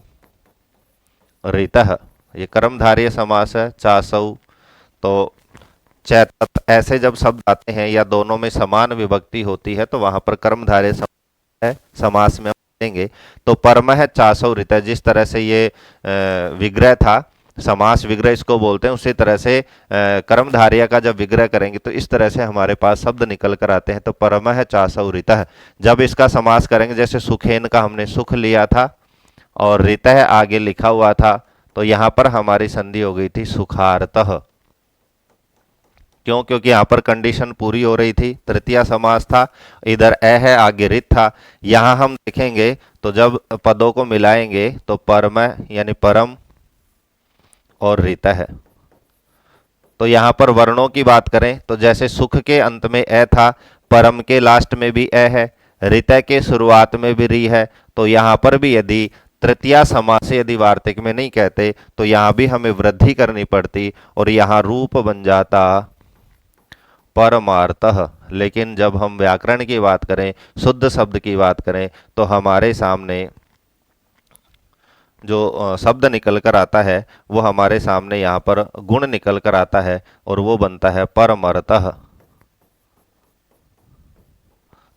ऋतः, ये कर्मधारय समास है चासौ। तो चैतत ऐसे जब शब्द आते हैं या दोनों में समान विभक्ति होती है तो वहां पर कर्मधारय समास में देंगे। तो परमः चासौ ऋतः, जिस तरह से ये विग्रह था, समास विग्रह इसको बोलते हैं, उसी तरह से कर्मधारय का जब विग्रह करेंगे तो इस तरह से हमारे पास शब्द निकल कर आते हैं। तो परमः चासौ ऋतः, जब इसका समास करेंगे, जैसे सुखेन का हमने सुख लिया था और ऋतः आगे लिखा हुआ था, तो यहां पर हमारी संधि हो गई थी सुखार्तः। क्यों? क्योंकि यहां पर कंडीशन पूरी हो रही थी, तृतीया समास था, इधर ए है आगे रित था। यहां हम देखेंगे तो जब पदों को मिलाएंगे तो परम यानी परम और ऋत है। तो यहां पर वर्णों की बात करें तो जैसे सुख के अंत में ए था, परम के लास्ट में भी ए है, ऋत के शुरुआत में भी री है। तो यहां पर भी यदि तृतीया समास यदि वार्तिक में नहीं कहते तो यहां भी हमें वृद्धि करनी पड़ती और यहां रूप बन जाता परमार्थः। लेकिन जब हम व्याकरण की बात करें, शुद्ध शब्द की बात करें, तो हमारे सामने जो शब्द निकल कर आता है वो हमारे सामने यहाँ पर गुण निकल कर आता है और वो बनता है परमर्तः।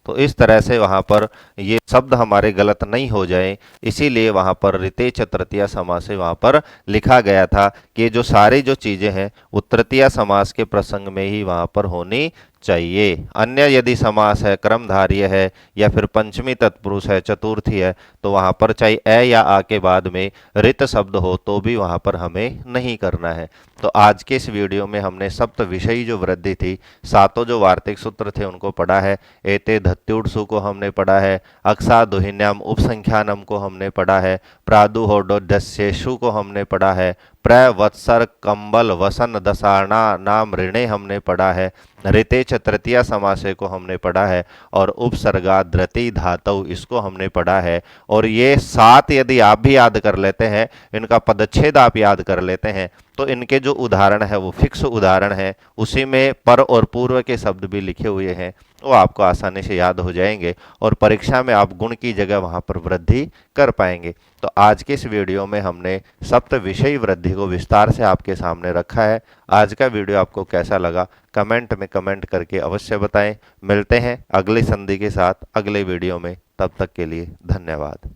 तो इस तरह से वहाँ पर ये शब्द हमारे गलत नहीं हो जाए, इसीलिए वहाँ पर ऋतेच तृतीया समास से वहाँ पर लिखा गया था कि जो सारी जो चीज़ें हैं वो तृतीया समास के प्रसंग में ही वहाँ पर होनी चाहिए। अन्य यदि समास है, क्रमधारय है या फिर पंचमी तत्पुरुष है, चतुर्थी है, तो वहां पर चाहे ए या आ के बाद में रित शब्द हो तो भी वहां पर हमें नहीं करना है। तो आज के इस वीडियो में हमने सप्त विषयी जो वृद्धि थी, सातों जो वार्तिक सूत्र थे उनको पढ़ा है। एते धत्युड़सु को हमने पढ़ा है, अक्सा दुहिन्याम उपसंख्यानम को हमने पढ़ा है, प्रादुहोडोदस्येषु को हमने पढ़ा है, प्रवत्सर कंबल वसन दसाना नाम ऋणे हमने पढ़ा है, ऋते च तृतीया समासे को हमने पढ़ा है, और उपसर्गा धृति धातु इसको हमने पढ़ा है। और ये सात यदि आप भी याद कर लेते हैं, इनका पदच्छेद आप याद कर लेते हैं, तो इनके जो उदाहरण है वो फिक्स उदाहरण है, उसी में पर और पूर्व के शब्द भी लिखे हुए हैं, वो आपको आसानी से याद हो जाएंगे और परीक्षा में आप गुण की जगह वहां पर वृद्धि कर पाएंगे। तो आज के इस वीडियो में हमने सप्त विषयी वृद्धि को विस्तार से आपके सामने रखा है। आज का वीडियो आपको कैसा लगा कमेंट में कमेंट करके अवश्य बताएं। मिलते हैं अगली संधि के साथ अगले वीडियो में, तब तक के लिए धन्यवाद।